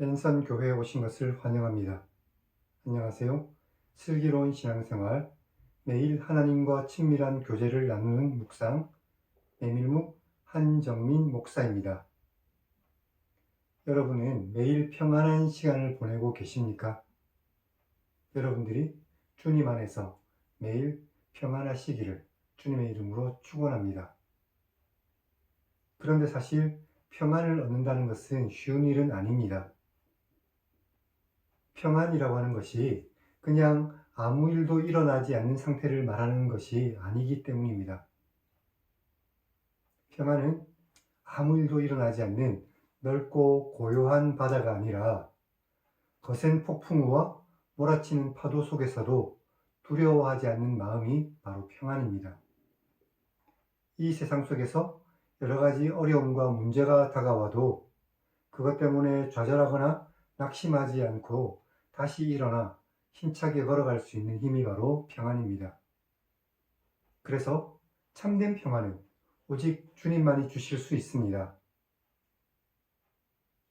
랜선 교회에 오신 것을 환영합니다. 안녕하세요. 슬기로운 신앙생활, 매일 하나님과 친밀한 교제를 나누는 묵상, 메밀묵 한정민 목사입니다. 여러분은 매일 평안한 시간을 보내고 계십니까? 여러분들이 주님 안에서 매일 평안하시기를 주님의 이름으로 축원합니다. 그런데 사실 평안을 얻는다는 것은 쉬운 일은 아닙니다. 평안이라고 하는 것이 그냥 아무 일도 일어나지 않는 상태를 말하는 것이 아니기 때문입니다. 평안은 아무 일도 일어나지 않는 넓고 고요한 바다가 아니라 거센 폭풍우와 몰아치는 파도 속에서도 두려워하지 않는 마음이 바로 평안입니다. 이 세상 속에서 여러 가지 어려움과 문제가 다가와도 그것 때문에 좌절하거나 낙심하지 않고 다시 일어나 힘차게 걸어갈 수 있는 힘이 바로 평안입니다. 그래서 참된 평안은 오직 주님만이 주실 수 있습니다.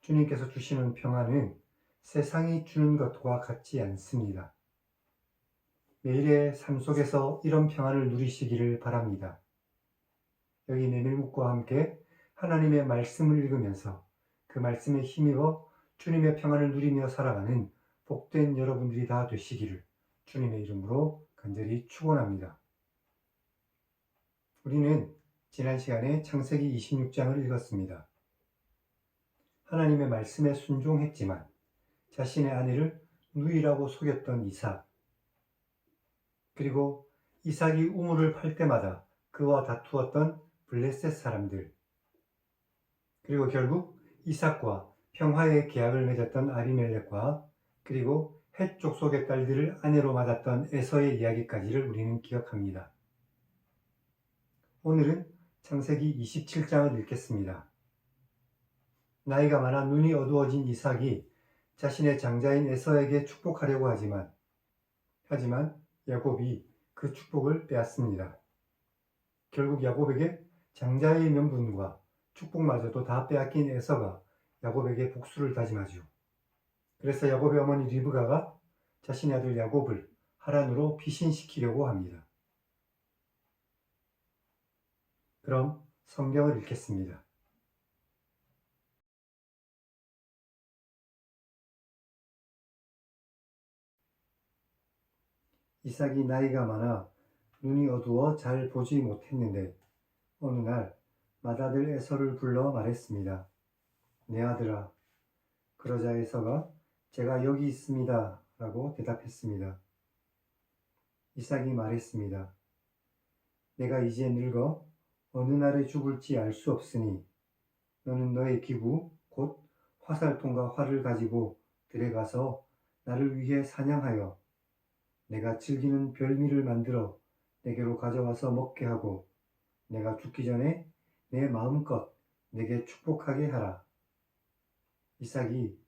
주님께서 주시는 평안은 세상이 주는 것과 같지 않습니다. 매일의 삶 속에서 이런 평안을 누리시기를 바랍니다. 여기 메밀묵과 함께 하나님의 말씀을 읽으면서 그 말씀에 힘입어 주님의 평안을 누리며 살아가는 복된 여러분들이 다 되시기를 주님의 이름으로 간절히 축원합니다. 우리는 지난 시간에 창세기 26장을 읽었습니다. 하나님의 말씀에 순종했지만 자신의 아내를 누이라고 속였던 이삭, 그리고 이삭이 우물을 팔 때마다 그와 다투었던 블레셋 사람들, 그리고 결국 이삭과 평화의 계약을 맺었던 아비멜렉과 그리고 헷 족속의 딸들을 아내로 맞았던 에서의 이야기까지를 우리는 기억합니다. 오늘은 창세기 27장을 읽겠습니다. 나이가 많아 눈이 어두워진 이삭이 자신의 장자인 에서에게 축복하려고 하지만 야곱이 그 축복을 빼앗습니다. 결국 야곱에게 장자의 명분과 축복마저도 다 빼앗긴 에서가 야곱에게 복수를 다짐하죠. 그래서 야곱의 어머니 리브가가 자신의 아들 야곱을 하란으로 피신시키려고 합니다. 그럼 성경을 읽겠습니다. 이삭이 나이가 많아 눈이 어두워 잘 보지 못했는데 어느 날 맏아들 에서를 불러 말했습니다. 내 아들아. 그러자 에서가 제가 여기 있습니다 라고 대답했습니다. 이삭이 말했습니다. 내가 이제 늙어 어느 날에 죽을지 알 수 없으니 너는 너의 기구 곧 화살통과 활을 가지고 들에 가서 나를 위해 사냥하여 내가 즐기는 별미를 만들어 내게로 가져와서 먹게 하고 내가 죽기 전에 내 마음껏 내게 축복하게 하라. 이삭이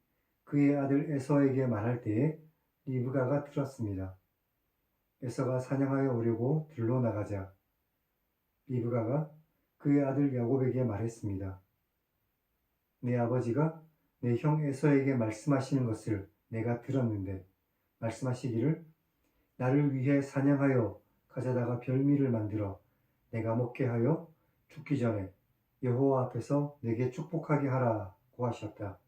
그의 아들 에서에게 말할 때에 리브가가 들었습니다. 에서가 사냥하여 오려고 들로 나가자 리브가가 그의 아들 야곱에게 말했습니다. 내 아버지가 내 형 에서에게 말씀하시는 것을 내가 들었는데 말씀하시기를 나를 위해 사냥하여 가져다가 별미를 만들어 내가 먹게 하여 죽기 전에 여호와 앞에서 내게 축복하게 하라고 하셨다.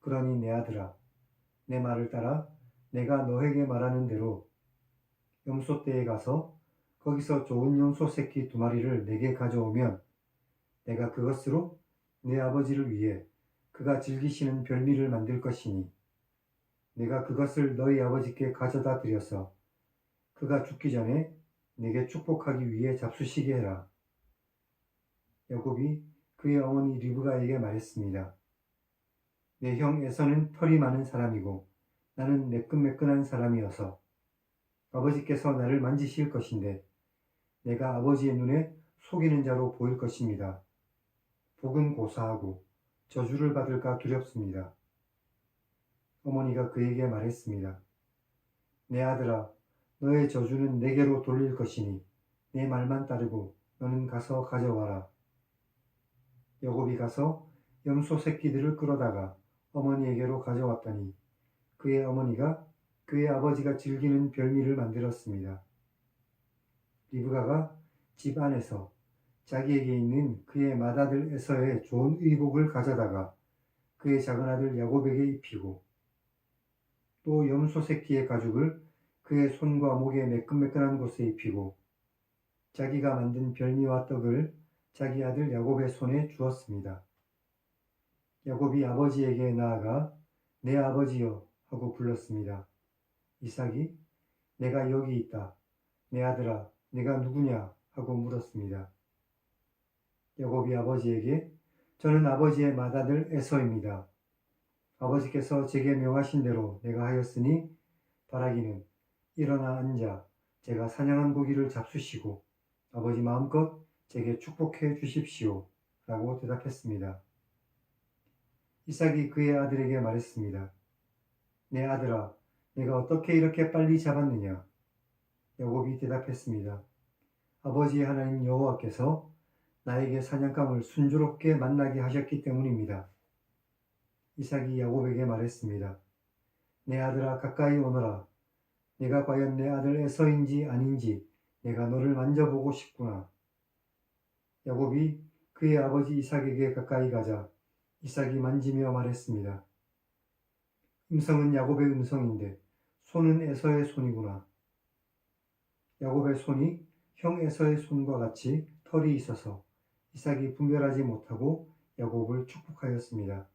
그러니 내 아들아, 내 말을 따라 내가 너에게 말하는 대로 염소떼에 가서 거기서 좋은 염소 새끼 2마리를 내게 가져오면 내가 그것으로 내 아버지를 위해 그가 즐기시는 별미를 만들 것이니 내가 그것을 너희 아버지께 가져다 드려서 그가 죽기 전에 내게 축복하기 위해 잡수시게 해라. 야곱이 그의 어머니 리브가에게 말했습니다. 내 형 에서는 털이 많은 사람이고 나는 매끈매끈한 사람이어서 아버지께서 나를 만지실 것인데 내가 아버지의 눈에 속이는 자로 보일 것입니다. 복은 고사하고 저주를 받을까 두렵습니다. 어머니가 그에게 말했습니다. 내 아들아, 너의 저주는 내게로 돌릴 것이니 내 말만 따르고 너는 가서 가져와라. 야곱이 가서 염소 새끼들을 끌어다가 어머니에게로 가져왔더니 그의 어머니가 그의 아버지가 즐기는 별미를 만들었습니다. 리브가가 집 안에서 자기에게 있는 그의 맏아들 에서의 좋은 의복을 가져다가 그의 작은 아들 야곱에게 입히고 또 염소 새끼의 가죽을 그의 손과 목의 매끈매끈한 곳에 입히고 자기가 만든 별미와 떡을 자기 아들 야곱의 손에 주었습니다. 야곱이 아버지에게 나아가 내 아버지여 하고 불렀습니다. 이삭이 내가 여기 있다. 내 아들아 내가 누구냐 하고 물었습니다. 야곱이 아버지에게 저는 아버지의 맏아들 에서입니다. 아버지께서 제게 명하신 대로 내가 하였으니 바라기는 일어나 앉아 제가 사냥한 고기를 잡수시고 아버지 마음껏 제게 축복해 주십시오 라고 대답했습니다. 이삭이 그의 아들에게 말했습니다. 내 아들아 내가 어떻게 이렇게 빨리 잡았느냐? 야곱이 대답했습니다. 아버지의 하나님 여호와께서 나에게 사냥감을 순조롭게 만나게 하셨기 때문입니다. 이삭이 야곱에게 말했습니다. 내 아들아 가까이 오너라. 내가 과연 내 아들 에서인지 아닌지 내가 너를 만져보고 싶구나. 야곱이 그의 아버지 이삭에게 가까이 가자 이삭이 만지며 말했습니다. 음성은 야곱의 음성인데 손은 에서의 손이구나. 야곱의 손이 형 에서의 손과 같이 털이 있어서 이삭이 분별하지 못하고 야곱을 축복하였습니다.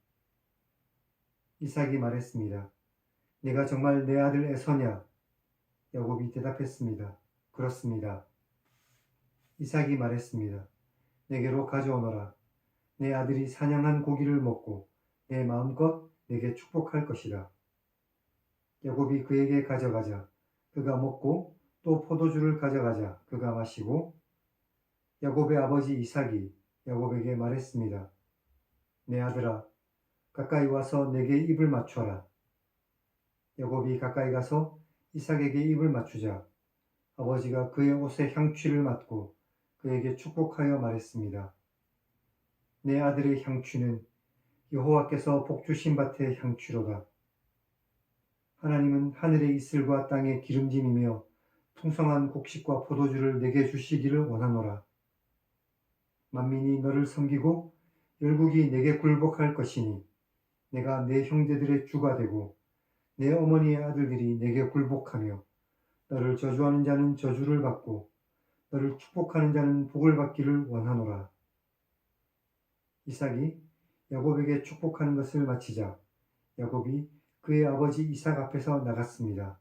이삭이 말했습니다. 내가 정말 내 아들 에서냐? 야곱이 대답했습니다. 그렇습니다. 이삭이 말했습니다. 내게로 가져오너라. 내 아들이 사냥한 고기를 먹고 내 마음껏 내게 축복할 것이다. 야곱이 그에게 가져가자 그가 먹고 또 포도주를 가져가자 그가 마시고 야곱의 아버지 이삭이 야곱에게 말했습니다. 내 아들아 가까이 와서 내게 입을 맞춰라. 야곱이 가까이 가서 이삭에게 입을 맞추자 아버지가 그의 옷에 향취를 맡고 그에게 축복하여 말했습니다. 내 아들의 향취는 여호와께서 복주신 밭의 향취로다. 하나님은 하늘의 이슬과 땅의 기름짐이며 풍성한 곡식과 포도주를 내게 주시기를 원하노라. 만민이 너를 섬기고 열국이 내게 굴복할 것이니 내가 내 형제들의 주가 되고 내 어머니의 아들들이 내게 굴복하며 너를 저주하는 자는 저주를 받고 너를 축복하는 자는 복을 받기를 원하노라. 이삭이 야곱에게 축복하는 것을 마치자 야곱이 그의 아버지 이삭 앞에서 나갔습니다.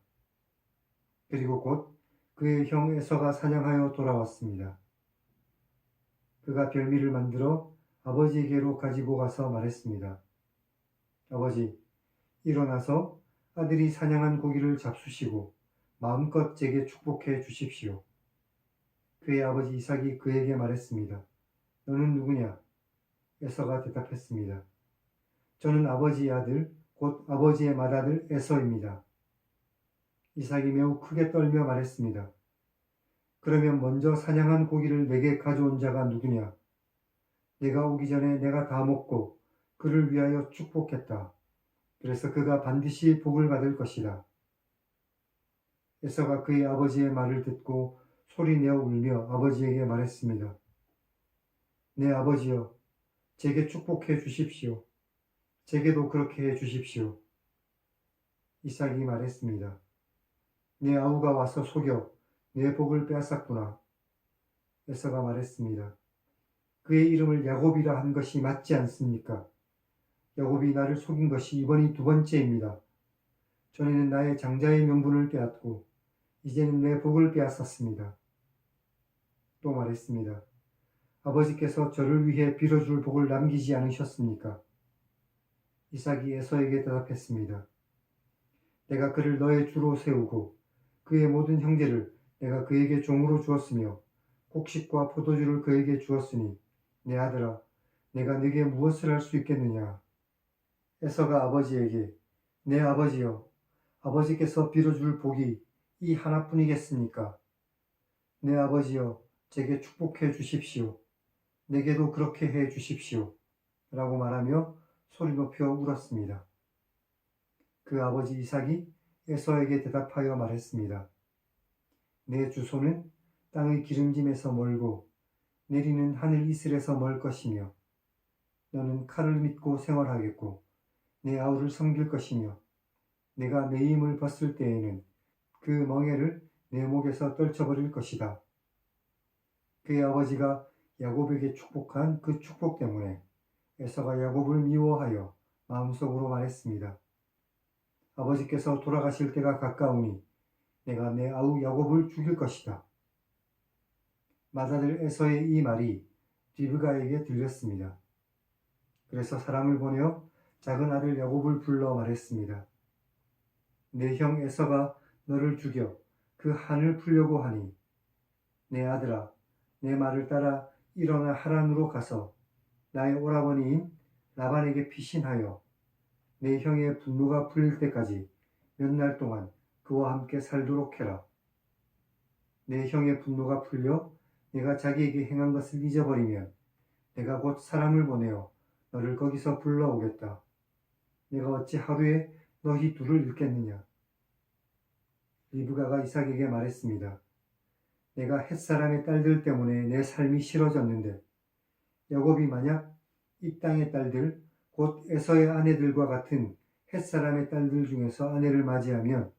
그리고 곧 그의 형 에서가 사냥하여 돌아왔습니다. 그가 별미를 만들어 아버지에게로 가지고 가서 말했습니다. 아버지, 일어나서 아들이 사냥한 고기를 잡수시고 마음껏 제게 축복해 주십시오. 그의 아버지 이삭이 그에게 말했습니다. 너는 누구냐? 에서가 대답했습니다. 저는 아버지의 아들, 곧 아버지의 맏아들 에서입니다. 이삭이 매우 크게 떨며 말했습니다. 그러면 먼저 사냥한 고기를 내게 가져온 자가 누구냐? 내가 오기 전에 내가 다 먹고 그를 위하여 축복했다. 그래서 그가 반드시 복을 받을 것이다. 에서가 그의 아버지의 말을 듣고 소리내어 울며 아버지에게 말했습니다. 내 아버지여, 제게 축복해 주십시오. 제게도 그렇게 해 주십시오. 이삭이 말했습니다. 내 아우가 와서 속여 내 복을 빼앗았구나. 에서가 말했습니다. 그의 이름을 야곱이라 한 것이 맞지 않습니까? 야곱이 나를 속인 것이 이번이 두 번째입니다. 전에는 나의 장자의 명분을 빼앗고 이제는 내 복을 빼앗았습니다. 또 말했습니다. 아버지께서 저를 위해 빌어줄 복을 남기지 않으셨습니까? 이삭이 에서에게 대답했습니다. 내가 그를 너의 주로 세우고 그의 모든 형제를 내가 그에게 종으로 주었으며 곡식과 포도주를 그에게 주었으니 내 아들아 내가 네게 무엇을 할 수 있겠느냐? 에서가 아버지에게 내 아버지여 아버지께서 빌어줄 복이 이 하나뿐이겠습니까? 내 아버지여 제게 축복해 주십시오. 내게도 그렇게 해 주십시오. 라고 말하며 소리 높여 울었습니다. 그 아버지 이삭이 에서에게 대답하여 말했습니다. 내 주소는 땅의 기름짐에서 멀고 내리는 하늘 이슬에서 멀 것이며 너는 칼을 믿고 생활하겠고 내 아우를 섬길 것이며 내가 내 힘을 벗을 때에는 그 멍에를 내 목에서 떨쳐버릴 것이다. 그의 아버지가 야곱에게 축복한 그 축복 때문에 에서가 야곱을 미워하여 마음속으로 말했습니다. 아버지께서 돌아가실 때가 가까우니 내가 내 아우 야곱을 죽일 것이다. 맏아들 에서의 이 말이 리브가에게 들렸습니다. 그래서 사람을 보내어 작은 아들 야곱을 불러 말했습니다. 내 형 에서가 너를 죽여 그 한을 풀려고 하니 내 아들아 내 말을 따라 일어나 하란으로 가서 나의 오라버니인 라반에게 피신하여 내 형의 분노가 풀릴 때까지 몇 날 동안 그와 함께 살도록 해라. 내 형의 분노가 풀려 내가 자기에게 행한 것을 잊어버리면 내가 곧 사람을 보내어 너를 거기서 불러오겠다. 내가 어찌 하루에 너희 둘을 잃겠느냐. 리브가가 이삭에게 말했습니다. 내가 햇사람의 딸들 때문에 내 삶이 싫어졌는데 야곱이 만약 이 땅의 딸들 곧 에서의 아내들과 같은 햇사람의 딸들 중에서 아내를 맞이하면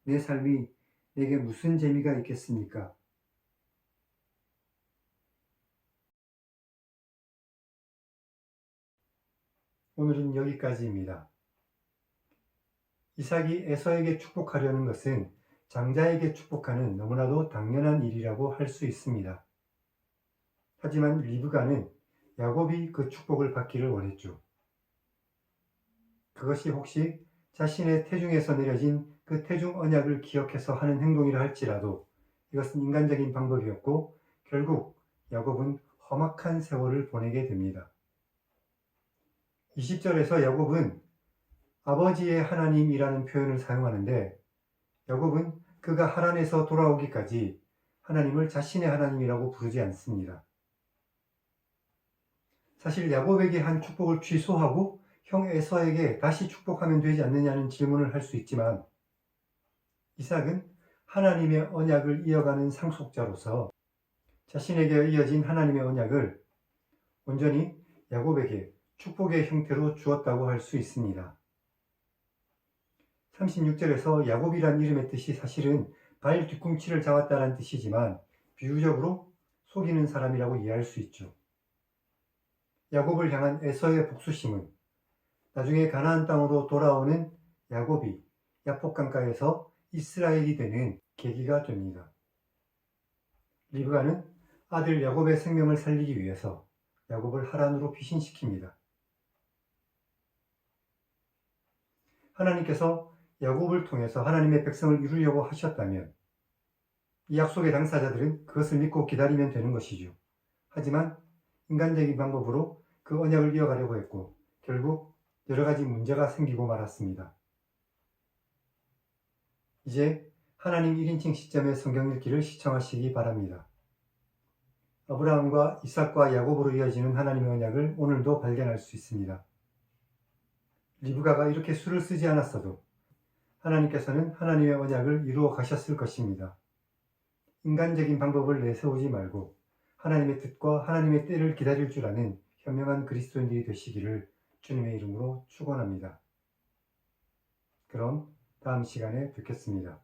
내 삶이 내게 무슨 재미가 있겠습니까? 오늘은 여기까지입니다. 이삭이 에서에게 축복하려는 것은 장자에게 축복하는 너무나도 당연한 일이라고 할 수 있습니다. 하지만 리브가는 야곱이 그 축복을 받기를 원했죠. 그것이 혹시 자신의 태중에서 내려진 그 태중 언약을 기억해서 하는 행동이라 할지라도 이것은 인간적인 방법이었고 결국 야곱은 험악한 세월을 보내게 됩니다. 20절에서 야곱은 아버지의 하나님이라는 표현을 사용하는데 야곱은 그가 하란에서 돌아오기까지 하나님을 자신의 하나님이라고 부르지 않습니다. 사실 야곱에게 한 축복을 취소하고 형 에서에게 다시 축복하면 되지 않느냐는 질문을 할 수 있지만 이삭은 하나님의 언약을 이어가는 상속자로서 자신에게 이어진 하나님의 언약을 온전히 야곱에게 축복의 형태로 주었다고 할 수 있습니다. 36절에서 야곱이란 이름의 뜻이 사실은 발 뒤꿈치를 잡았다는 뜻이지만 비유적으로 속이는 사람이라고 이해할 수 있죠. 야곱을 향한 에서의 복수심은 나중에 가나안 땅으로 돌아오는 야곱이 야폭강가에서 이스라엘이 되는 계기가 됩니다. 리브가는 아들 야곱의 생명을 살리기 위해서 야곱을 하란으로 피신시킵니다. 하나님께서 야곱을 통해서 하나님의 백성을 이루려고 하셨다면 이 약속의 당사자들은 그것을 믿고 기다리면 되는 것이죠. 하지만 인간적인 방법으로 그 언약을 이어가려고 했고 결국 여러 가지 문제가 생기고 말았습니다. 이제 하나님 1인칭 시점의 성경 읽기를 시청하시기 바랍니다. 아브라함과 이삭과 야곱으로 이어지는 하나님의 언약을 오늘도 발견할 수 있습니다. 리브가가 이렇게 수를 쓰지 않았어도 하나님께서는 하나님의 언약을 이루어 가셨을 것입니다. 인간적인 방법을 내세우지 말고 하나님의 뜻과 하나님의 때를 기다릴 줄 아는 현명한 그리스도인들이 되시기를 주님의 이름으로 축원합니다. 그럼 다음 시간에 뵙겠습니다.